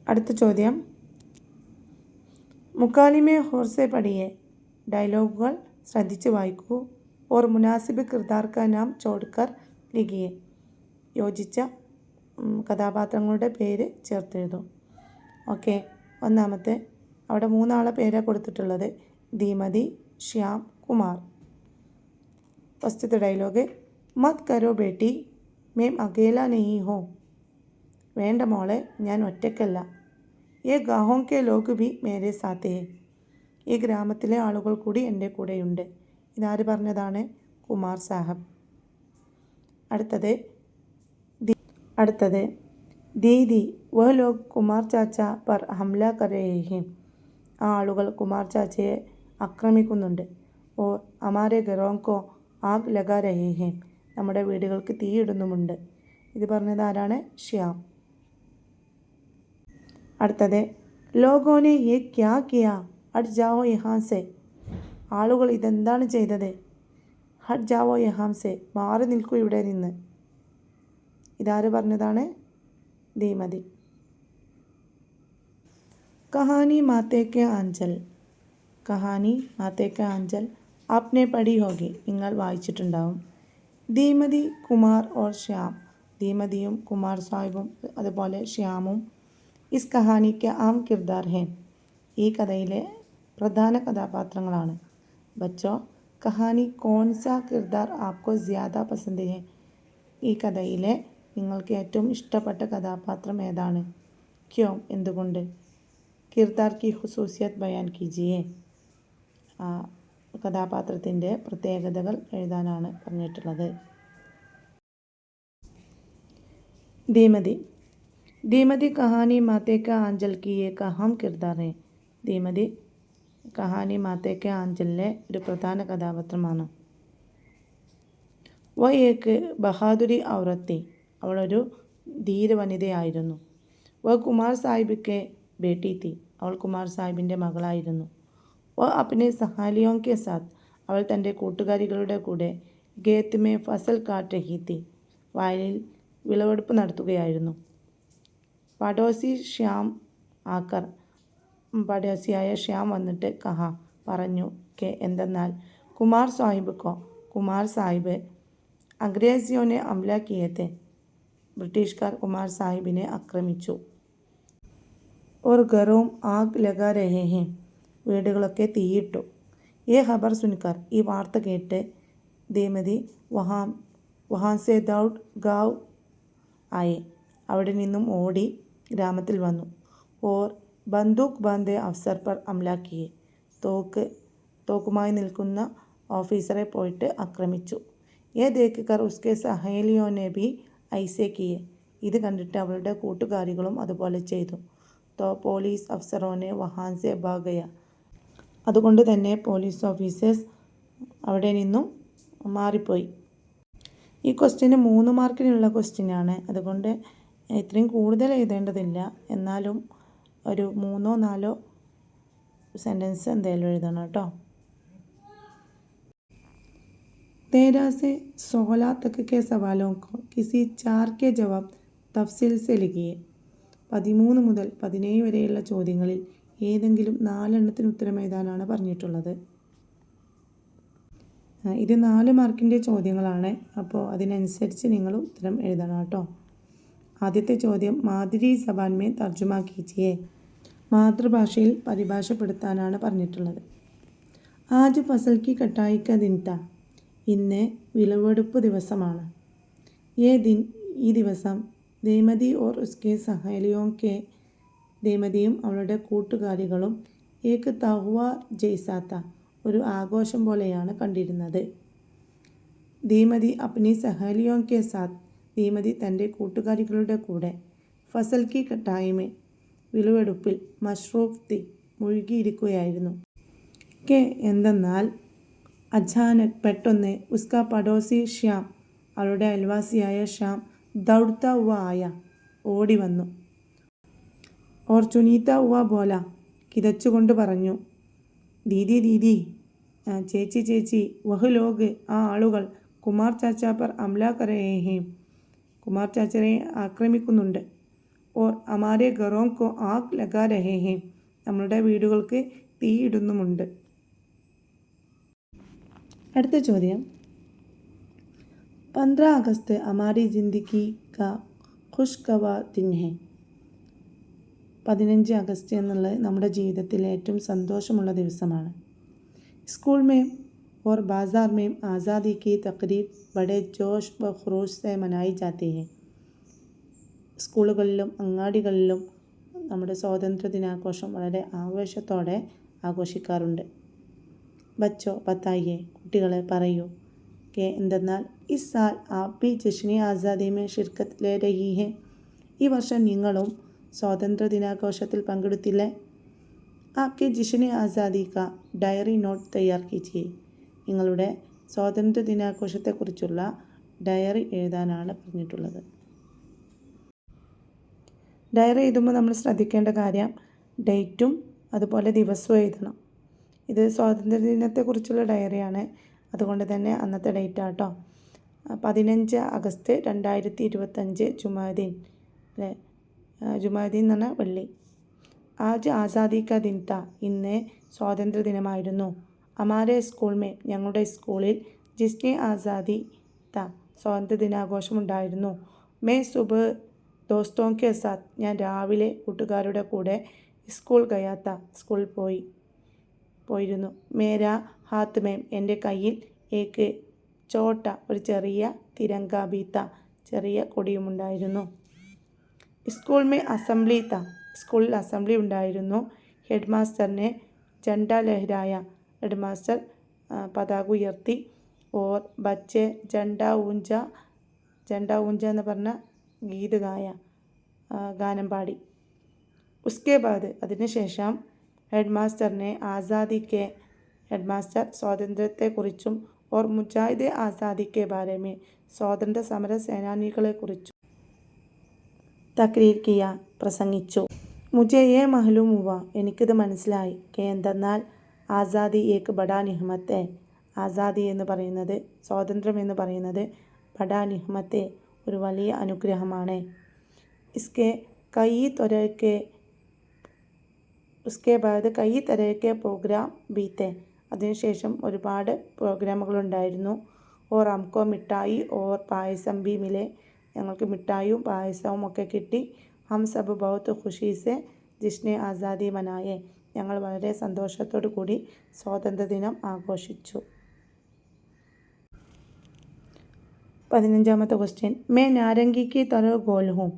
അടുത്ത ചോദ്യം, മുക്കാലിമെ ഹോർസെ പഠിയെ, ഡയലോഗുകൾ ശ്രദ്ധിച്ച് വായിക്കൂ. ഓർ മുനാസിബ് കിർദാർ കാ നാം ചോഡ്കർ ലിഖിയെ, യോജിച്ച കഥാപാത്രങ്ങളുടെ പേര് ചേർത്തെഴുതൂ. ഓക്കെ, ഒന്നാമത്തെ അവിടെ 3 ആളെ പേരാണ് കൊടുത്തിട്ടുള്ളത്. ധീമതി, ശ്യാം, കുമാർ. ഫസ്റ്റത്തെ ഡയലോഗ്, മത് കരോ ബേട്ടി, മേം അകേല നഹീ ഹോ, വേണ്ട മോളെ, ഞാൻ ഒറ്റയ്ക്കല്ല. യേ ഗാഹോം കെ ലോഗ് ഭി മേരെ സാത്ത് ഹേ, ഈ ഗ്രാമത്തിലെ ആളുകൾ കൂടി എൻ്റെ കൂടെയുണ്ട്. ഇതാര് പറഞ്ഞതാണ്? കുമാർ സാഹബ്. അടുത്തത് ദീദി വഹ് ലോഗ് കുമാർ ചാച്ച പർ ഹംല കർ രഹേ ഹേ, ആ ആളുകൾ കുമാർ ചാച്ചയെ ആക്രമിക്കുന്നുണ്ട്. ഓർ ഹമാരെ ഘരോം കോ ആഗ് ലഗാ രഹേ ഹേ, നമ്മുടെ വീടുകൾക്ക് തീയിടുന്നുമുണ്ട്. ഇത് പറഞ്ഞത് ആരാണ്? ശ്യാം. അടുത്തത് ലോഗോനെ യേ ക്യാ കിയാ, ഹട്ട് ജാവോ യഹാം സെ, ആളുകൾ ഇതെന്താണ് ചെയ്തത്? ഹട്ട് ജാവോ യഹാം സെ, മാറി നിൽക്കൂ ഇവിടെ നിന്ന്. ഇതാര് പറഞ്ഞതാണ്? ധീമതി. കഹാനി മാത്തേ കെ ആഞ്ചൽ, കഹാനി മാത്തേ കെ ആഞ്ചൽ ആപ്നെ പഠി ഹോഗി, നിങ്ങൾ വായിച്ചിട്ടുണ്ടാവും. ധീമതി, കുമാർ ഓർ ശ്യാം, ധീമതിയും കുമാർ സാഹിബും അതുപോലെ ശ്യാമും ഇസ് കഹാനിക്ക് ആം കിർദാർ ഹേ, ഈ കഥയിലെ പ്രധാന കഥാപാത്രങ്ങളാണ്. ബച്ചോ, കഹാനി കോൺസാ കിർദാർ ആപ്കോ ജ്യാദ പസന്ത് ഹേ, ഈ കഥയിലെ നിങ്ങൾക്ക് ഏറ്റവും ഇഷ്ടപ്പെട്ട കഥാപാത്രം ഏതാണ്? ക്യോ, എന്തുകൊണ്ട്? കിർദാർ കി ഖുസൂസിയത്ത് ബയാൻ കീജിയെ, ആ കഥാപാത്രത്തിൻ്റെ പ്രത്യേകതകൾ എഴുതാനാണ് പറഞ്ഞിട്ടുള്ളത്. ധീമതി, ധീമതി കഹാനി മാത്തേ കെ ആഞ്ചൽ കി ഏക് അഹം കിർദാർ ഹേ, ധീമതി കഹാനി മാത്തേ കെ ആഞ്ചലിലെ ഒരു പ്രധാന കഥാപാത്രമാണ്. വ ഏക് ബഹാദുരി ഔറത്തി, അവളൊരു ധീര വനിതയായിരുന്നു. വ കുമാർ സാഹിബ് കെ ബേട്ടി തി, അവൾ കുമാർ സാഹിബിൻ്റെ മകളായിരുന്നു. വ അപ്നെ സഹാലിയോം കെ സാത്ത്, അവൾ തൻ്റെ കൂട്ടുകാരികളുടെ കൂടെ ഖേത്ത് മേ ഫസൽ കാട്ട് രഹി തി, വയലിൽ വിളവെടുപ്പ് നടത്തുകയായിരുന്നു. പഡോസി ശ്യാം ആക്കർ, പഡോസിയായ ശ്യാം വന്നിട്ട് കഹ, പറഞ്ഞു, കെ എന്തെന്നാൽ കുമാർ സാഹിബ് കോ, കുമാർ സാഹിബ് അംഗ്രേസിയോനെ ഹംല കിയേ തെ, ബ്രിട്ടീഷുകാർ കുമാർ സാഹിബിനെ ആക്രമിച്ചു. ഓർ ഘരോം ആഗ് ലഗാ രഹേ ഹേ, വീടുകളൊക്കെ തീയിട്ടു. യേ ഖബർ സുൻകർ, ഈ വാർത്ത കേട്ട് ധീമതി വഹാൻസെ ദൗഡ് ഗാവ് ആയെ, അവിടെ നിന്നും ഓടി ഗ്രാമത്തിൽ വന്നു. ഓർ ബന്ദൂക്ക് ബാന്ധെ അഫ്സർ പർ ഹംല കിയെ, തോക്കുമായി നിൽക്കുന്ന ഓഫീസറെ പോയിട്ട് ആക്രമിച്ചു. യേ ദേഖ് കർ ഉസ്കെ സഹേലിയോനെ ഭി ഐസെ കിയെ, ഇത് കണ്ടിട്ട് അവളുടെ കൂട്ടുകാരികളും അതുപോലെ ചെയ്തു. തോ പോലീസ് അഫ്സറോനെ വഹാൻസെ ഭാഗ് ഗയ, അതുകൊണ്ട് തന്നെ പോലീസ് ഓഫീസേഴ്സ് അവിടെ നിന്നും മാറിപ്പോയി. ഈ ക്വസ്റ്റ്യന് 3 മാർക്കിനുള്ള ക്വസ്റ്റ്യനാണ്, അതുകൊണ്ട് ഇത്രയും കൂടുതൽ എഴുതേണ്ടതില്ല. എന്നാലും ഒരു 3-4 സെൻറ്റൻസ് എന്തായാലും എഴുതണം കേട്ടോ. 13 से 16 तक के सवालों को किसी 4 के जवाब തഫ്സീൽ से लिखिए, 13 മുതൽ 17 വരെയുള്ള ചോദ്യങ്ങളിൽ ഏതെങ്കിലും 4 എണ്ണത്തിന് ഉത്തരം എഴുതാനാണ് പറഞ്ഞിട്ടുള്ളത്. ഇത് 4 മാർക്കിൻ്റെ ചോദ്യങ്ങളാണ്, അപ്പോൾ അതിനനുസരിച്ച് നിങ്ങൾ ഉത്തരം എഴുതണം കേട്ടോ. ആദ്യത്തെ ചോദ്യം, മാതിരി സബാൻ മേ തർജുമ കീജിയെ, മാതൃഭാഷയിൽ പരിഭാഷപ്പെടുത്താനാണ് പറഞ്ഞിട്ടുള്ളത്. ആജ് ഫസൽ കി കട്ടായി കാ ദിൻ താ, ഇന്ന് വിളവെടുപ്പ് ദിവസമാണ്. യേ ദിൻ, ഈ ദിവസം ധീമതി ഓർ ഉസ്കെ സഹേലിയോം കെ, ധീമതിയും അവളുടെ കൂട്ടുകാരികളും ഏക് തഹ്വാർ ജയ്സാ താ, ഒരു ആഘോഷം പോലെയാണ് കണ്ടിരുന്നത്. ധീമതി അപ്നി സഹേലിയോം കെ സാത്ത്, ധീമതി തൻ്റെ കൂട്ടുകാരികളുടെ കൂടെ ഫസൽ കി കട്ടായി മേ, വിളവെടുപ്പിൽ മഷ്റൂഫ് തി, മുഴുകിയിരിക്കുകയായിരുന്നു. കെ എന്തെന്നാൽ അചാനക് പെട്ടെന്ന് ഉസ്കാ പഡോസി ശ്യാം, അവളുടെ അയൽവാസിയായ ശ്യാം ദൗഡ്താ ഹുവ ആയ, ഓടി വന്നു. ഓർ ചുനീത്ത ഹുവ ബോല, കിതച്ചുകൊണ്ട് പറഞ്ഞു, ദീദി ദീദി, ചേച്ചി ചേച്ചി, വഹ് ലോഗ്, ആ ആളുകൾ കുമാർ ചാച്ച പർ ഹംല കർ രഹേ ഹേ, കുമാർ ചാച്ചനെ ആക്രമിക്കുന്നുണ്ട്. ഓർ ഹമാരെ ഘറോं കോ ആഗ് ലഗാ രഹേ ഹേ, നമ്മളുടെ വീടുകൾക്ക് തീയിടുന്നുമുണ്ട്. അടുത്ത ചോദ്യം, 15 അഗസ്റ്റ് ഹമാരി ജിന്ദഗി കാ ഖുഷ്ഗവാർ ദിൻ ഹേ. 15 അഗസ്റ്റ് എന്നുള്ളത് നമ്മുടെ ജീവിതത്തിലെ ഏറ്റവും സന്തോഷമുള്ള ദിവസമാണ്. സ്കൂൾ മേം और बाज़ार में आज़ादी की तकरीब बड़े जोश व ഖുറൂഷ് से मनाई जाती है. സ്കൂളുകളിലും അങ്ങാടികളിലും നമ്മുടെ സ്വാതന്ത്ര്യ ദിനാഘോഷം വളരെ ആവേശത്തോടെ ആഘോഷിക്കാറുണ്ട്. ബച്ചോ ബത്തായിയെ, കുട്ടികളെ പറയൂ. എന്തെന്നാൽ is Sal app Bhi ജശ്നെ Azadi may ഷിർക്കത്ത് ലേ രഹി ഹെ, ഈ വർഷം നിങ്ങളും സ്വാതന്ത്ര്യ ദിനാഘോഷത്തിൽ പങ്കെടുത്തില്ലേ. ആപ്കെ ജശ്നെ ആസാദി കാ ഡയറി നോട്ട് തയ്യാർ കീജിയെ, നിങ്ങളുടെ സ്വാതന്ത്ര്യ ദിനാഘോഷത്തെക്കുറിച്ചുള്ള ഡയറി എഴുതാനാണ് പറഞ്ഞിട്ടുള്ളത്. ഡയറി എഴുതുമ്പോൾ നമ്മൾ ശ്രദ്ധിക്കേണ്ട കാര്യം ഡേറ്റും അതുപോലെ ദിവസവും എഴുതണം. ഇത് സ്വാതന്ത്ര്യ ദിനത്തെക്കുറിച്ചുള്ള ഡയറിയാണ്, അതുകൊണ്ട് തന്നെ അന്നത്തെ ഡേറ്റ് ആട്ടോ. 15 അഗസ്റ്റ് 2025 ജുമാദിൻ അല്ലേ, ജുമാദിൻ എന്ന് പറഞ്ഞാൽ വെള്ളി. ആജ് ആസാദി കാ ദിൻ താ, ഇന്ന് സ്വാതന്ത്ര്യ ദിനമായിരുന്നു. ഹമാരെ സ്കൂൾ മേ, ഞങ്ങളുടെ സ്കൂളിൽ ജിസ്നെ ആസാദി താ, സ്വാതന്ത്ര്യ ദിനാഘോഷമുണ്ടായിരുന്നു. മേ സുബഹ് ദോസ്തോं के साथ, ഞാൻ രാവിലെ കൂട്ടുകാരുടെ കൂടെ സ്കൂൾ ഗയാ താ, സ്കൂളിൽ പോയിരുന്നു. മേരാ ഹാത്ത് മേം, എൻ്റെ കയ്യിൽ ഏക്ക് ചോട്ട, ഒരു ചെറിയ തിരങ്ക ബീത്ത, ചെറിയ കൊടിയുമുണ്ടായിരുന്നു. സ്കൂൾ മേ അസംബ്ലി താ, സ്കൂളിൽ അസംബ്ലി ഉണ്ടായിരുന്നു. ഹെഡ് മാസ്റ്ററിനെ ജണ്ട ലഹരായ, ഹെഡ് മാസ്റ്റർ പതാക ഉയർത്തി. ഓർ ബച്ചെ ജണ്ട ഊഞ്ച എന്ന് പറഞ്ഞ ഗീത് ഗാനം പാടി. ഉസ്കെ ബാദ്, അതിനുശേഷം ഹെഡ് മാസ്റ്ററിനെ ആസാദിക്കെ, ഹെഡ് മാസ്റ്റർ സ്വാതന്ത്ര്യത്തെക്കുറിച്ചും ഓർ മുജാഹിദെ ആസാദിക്കെ ബാരമേ, സ്വാതന്ത്ര്യ സമര സേനാനികളെക്കുറിച്ചും തക്രീർ കിയ, പ്രസംഗിച്ചു. മുജെ യേ മഹ്ലൂം ഹുവ, എനിക്കിത് മനസ്സിലായി. എന്തെന്നാൽ ആസാദി ഏക് ബഡാ നിഹ്മത്തെ, ആസാദി എന്ന് പറയുന്നത്, സ്വാതന്ത്ര്യം എന്ന് പറയുന്നത് ബഡാ നിഹ്മത്തെ, ഒരു വലിയ അനുഗ്രഹമാണ്. ഇസ്കെ കൈ തൊരക്കെ, ഉസ്കെ ബാദ് കൈ തരക്കെ പ്രോഗ്രാം ബീത്തെ, അതിനുശേഷം ഒരുപാട് പ്രോഗ്രാമുകളുണ്ടായിരുന്നു. ഓർ ഹംകോ മിഠായി ഓർ പായസം ബി മിലെ, ഞങ്ങൾക്ക് മിഠായും പായസവും ഒക്കെ കിട്ടി. ഹം സബ് ബഹുത്ത് ഖുഷി സെ ജിസ്നെ ആസാദി മനായെ, ഞങ്ങൾ വളരെ സന്തോഷത്തോടു കൂടി സ്വാതന്ത്ര്യദിനം ആഘോഷിച്ചു. 15ാമത്തെ ക്വസ്റ്റ്യൻ, മേ നാരംഗിക്ക് തര ഗോൽ ഹൂം,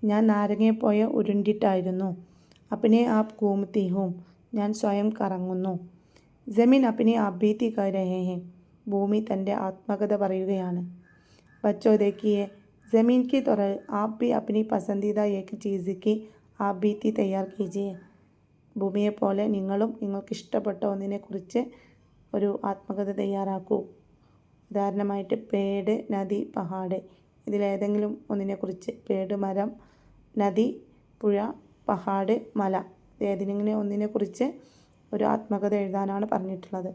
ഞാൻ നാരങ്ങയെപ്പോലെ ഉരുണ്ടിട്ടായിരുന്നു. അപ്നെ ആപ് ഘൂമത്തി ഹൂം, ഞാൻ സ്വയം കറങ്ങുന്നു. ജമീൻ അപ്നെ ആപ് ബീത്തി കർ രഹേ ഹേ, ഭൂമി തൻ്റെ ആത്മകഥ പറയുകയാണ്. ബച്ചോ ദേഖിയെ, ജമീൻ की तरह आप भी अपनी पसंदीदा एक चीज़ की आप बीती तैयार कीजिए, ഭൂമിയെപ്പോലെ നിങ്ങളും നിങ്ങൾക്ക് ഇഷ്ടപ്പെട്ട ഒന്നിനെക്കുറിച്ച് ഒരു ആത്മകഥ തയ്യാറാക്കൂ. ഉദാഹരണമായിട്ട് പേട്, നദി, പഹാഡ്, ഇതിലേതെങ്കിലും ഒന്നിനെക്കുറിച്ച്, പേട് മരം, നദി പുഴ, പഹാഡ് മല, ഏതെങ്കിലും ഒന്നിനെക്കുറിച്ച് ഒരു ആത്മകഥ എഴുതാനാണ് പറഞ്ഞിട്ടുള്ളത്.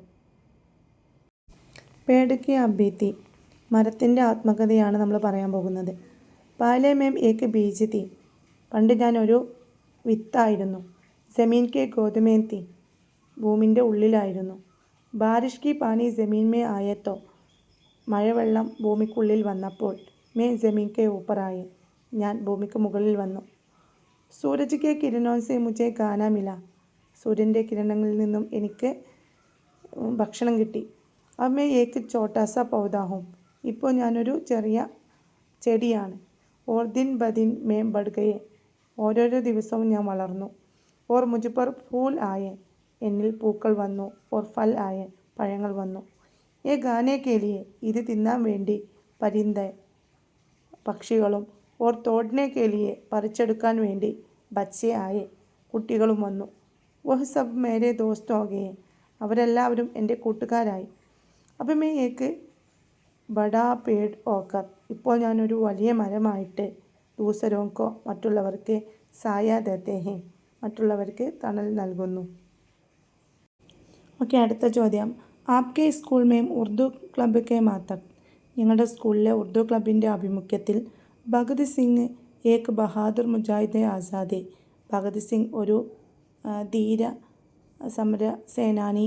പേട് കി അബീത്തി, മരത്തിൻ്റെ ആത്മകഥയാണ് നമ്മൾ പറയാൻ പോകുന്നത്. പാലെ മേം ഏക്ക് ബീജ് തീ, പണ്ട് ഞാൻ ഒരു വിത്തായിരുന്നു. ജമീൻ കെ ഗോദമേൻ തീ, ഭൂമിൻ്റെ ഉള്ളിലായിരുന്നു. ബാരിഷ് കി പാനി ജമീൻ മേ ആയത്തോ, മഴവെള്ളം ഭൂമിക്കുള്ളിൽ വന്നപ്പോൾ. മേ ജമീൻ കെ ഊപ്പറായി, ഞാൻ ഭൂമിക്ക് മുകളിൽ വന്നു. സൂരജ് കെ കിരണോൻ സെ മുझे ഖാന മില, സൂര്യൻ്റെ കിരണങ്ങളിൽ നിന്നും എനിക്ക് ഭക്ഷണം കിട്ടി. അബ് മേ ഏക്ക് ചോട്ടാ സാ പൗധാ ഹൂം, ഇപ്പോൾ ഞാനൊരു ചെറിയ ചെടിയാണ്. ഓർ ദിൻ ബദിൻ മേ ബഡ് ഗയെ, ഓരോരോ ദിവസവും ഞാൻ വളർന്നു. ഓർ മുझ पर ഫൂൽ ആയെ, എന്നിൽ പൂക്കൾ വന്നു. ഓർ ഫൽ ആയെ, പഴങ്ങൾ വന്നു. ഏ ഗാനെ കെ ലിയെ, ഇത് തിന്നാൻ വേണ്ടി. പരിന്ദ, പക്ഷികളും. ഓർ തോഡ്നെ കെ ലിയെ, പറിച്ചെടുക്കാൻ വേണ്ടി. ബച്ചെ ആയെ, കുട്ടികളും വന്നു. വഹ് സബ് മേരെ ദോസ്ത് ഹോ ഗയെ, അവരെല്ലാവരും എൻ്റെ കൂട്ടുകാരായി. അപ്പം മേ ഏക്ക് ബഡാ പേഡ് ഓക്കർ, ഇപ്പോൾ ഞാനൊരു വലിയ മരമായിട്ട്. ദൂസരോങ്കോ, മറ്റുള്ളവർക്ക്. സായ ദേത്തെ ഹേ, മറ്റുള്ളവർക്ക് തണൽ നൽകുന്നു. ഓക്കെ, അടുത്ത ചോദ്യം, ആപ്കെ സ്കൂൾ മേം ഉർദു ക്ലബ് കെ മാതക്, ഞങ്ങളുടെ സ്കൂളിലെ ഉർദു ക്ലബിൻ്റെ ആഭിമുഖ്യത്തിൽ ഭഗത് സിംഗ് ഏക് ബഹാദുർ മുജാഹിദ് ആസാദ്, ഭഗത് സിംഗ് ഒരു ധീര സമര സേനാനി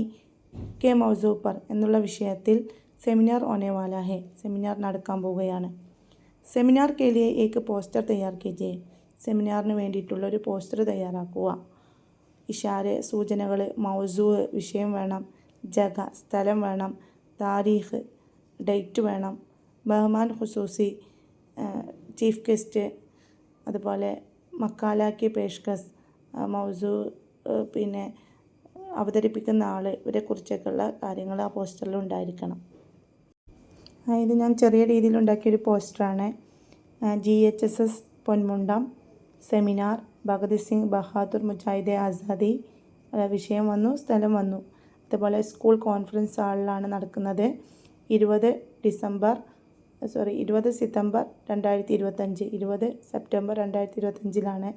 കെ മൗസൂ പർ എന്നുള്ള വിഷയത്തിൽ സെമിനാർ ഹോനെ വാല ഹെ, സെമിനാർ നടക്കാൻ പോവുകയാണ്. സെമിനാർ കെ ലിയെ ഏക് പോസ്റ്റർ തയ്യാർ കീജിയെ, സെമിനാറിന് വേണ്ടിയിട്ടുള്ള ഒരു പോസ്റ്റർ തയ്യാറാക്കുക. ഇഷാരെ സൂചനകൾ, മൗസൂ വിഷയം വേണം, ജഗ സ്ഥലം വേണം, താരീഖ് ഡേറ്റ് വേണം, മെഹ്മാൻ ഖുസൂസി ചീഫ് ഗസ്റ്റ്, അതുപോലെ മക്കാലാക്കി പേഷ്കസ് മൗസൂ പിന്നെ അവതരിപ്പിക്കുന്ന ആൾ, ഇവരെക്കുറിച്ചൊക്കെയുള്ള കാര്യങ്ങൾ ആ പോസ്റ്ററിൽ ഉണ്ടായിരിക്കണം. ഇത് ഞാൻ ചെറിയ രീതിയിൽ ഉണ്ടാക്കിയൊരു പോസ്റ്ററാണ്. GHSS പൊന്മുണ്ടം സെമിനാർ ഭഗത് സിംഗ് ബഹാദുർ മുജാഹിദ് ആസാദി വിഷയം വന്നു, സ്ഥലം വന്നു. അതുപോലെ സ്കൂൾ കോൺഫറൻസ് ഹാളിലാണ് നടക്കുന്നത്. 20 സെപ്റ്റംബർ 2025, 20 സെപ്റ്റംബർ 2025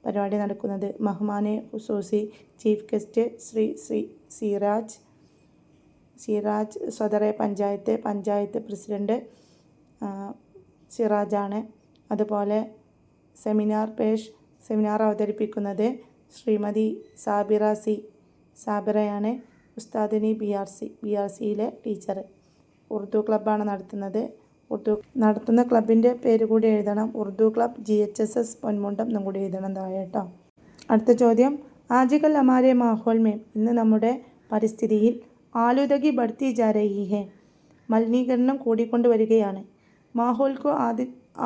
പരിപാടി നടക്കുന്നത്. മെഹ്മാനെ ഖുസൂസി ചീഫ് ഗസ്റ്റ് ശ്രീ സിറാജ് സദറെ പഞ്ചായത്ത് പ്രസിഡൻറ്റ് സിറാജാണ്. അതുപോലെ സെമിനാർ അവതരിപ്പിക്കുന്നത് ശ്രീമതി സാബിറയാണ്. ഉസ്താദിനി BRCയിലെ ടീച്ചർ. ഉറുദു ക്ലബ്ബാണ് നടത്തുന്നത്. നടത്തുന്ന ക്ലബിൻ്റെ പേര് കൂടി എഴുതണം. ഉറുദു ക്ലബ് GHSS പൊന്മുണ്ടം എന്നും കൂടി എഴുതണം താഴെ കേട്ടോ. അടുത്ത ചോദ്യം, ആജികൽ ഹമാരെ മാഹോൽ മേ, ഇന്ന് നമ്മുടെ പരിസ്ഥിതിയിൽ ആലുദഗി ബഡ്ത്തി ജാ രഹി ഹെ, മലിനീകരണം കൂടിക്കൊണ്ട് വരികയാണ്. മാഹോൽ കോ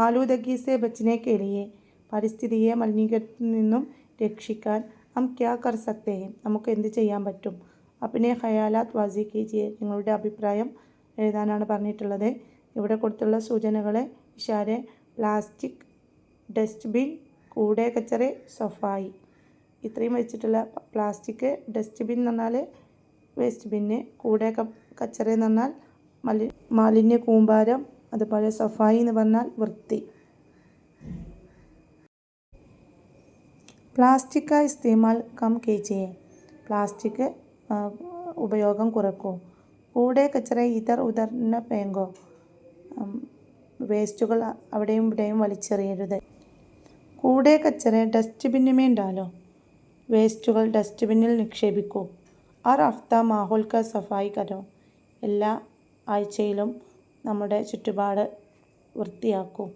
ആലുദഗി സെ ബച്ചനെ കെ ലിയെ, പരിസ്ഥിതിയെ മലിനീകരണത്തിൽ നിന്നും രക്ഷിക്കാൻ ഹം ക്യാ കർ സക്തേ ഹെ, നമുക്ക് എന്ത് ചെയ്യാൻ പറ്റും. അപ്നെ ഖയാലാത്ത് വാസി കീജിയെ, നിങ്ങളുടെ അഭിപ്രായം എഴുതാനാണ് പറഞ്ഞിട്ടുള്ളത്. ഇവിടെ കൊടുത്തുള്ള സൂചനകൾ ഇഷാരെ പ്ലാസ്റ്റിക്, ഡസ്റ്റ്ബിൻ, കൂടെ കച്ചറെ, സഫായി, ഇത്രയും വെച്ചിട്ടുള്ള പ്ലാസ്റ്റിക്, ഡസ്റ്റ്ബിൻ എന്ന് പറഞ്ഞാൽ വേസ്റ്റ് ബിന്ന്, കൂടെ കച്ചറ എന്ന് പറഞ്ഞാൽ മാലിന്യ കൂമ്പാരം, അതുപോലെ സഫായി എന്ന് പറഞ്ഞാൽ വൃത്തി. പ്ലാസ്റ്റിക് കാ ഇസ്തേമാൽ കം കീജിയെ, പ്ലാസ്റ്റിക് ഉപയോഗം കുറക്കൂ. കൂടെ കച്ചറ ഇധർ ഉധർ ന ഫേങ്കോ, വേസ്റ്റുകൾ അവിടെയും ഇവിടെയും വലിച്ചെറിയരുത്. കൂടെ കച്ചറ ഡസ്റ്റ്ബിന്നുമേ ഡാലോ, വേസ്റ്റുകൾ ഡസ്റ്റ്ബിന്നിൽ നിക്ഷേപിക്കൂ. ഹർ ഹഫ്ത മാഹോൽ കാ സഫായി കരോ, എല്ലാ ആഴ്ചയിലും നമ്മുടെ ചുറ്റുപാട് വൃത്തിയാക്കൂ.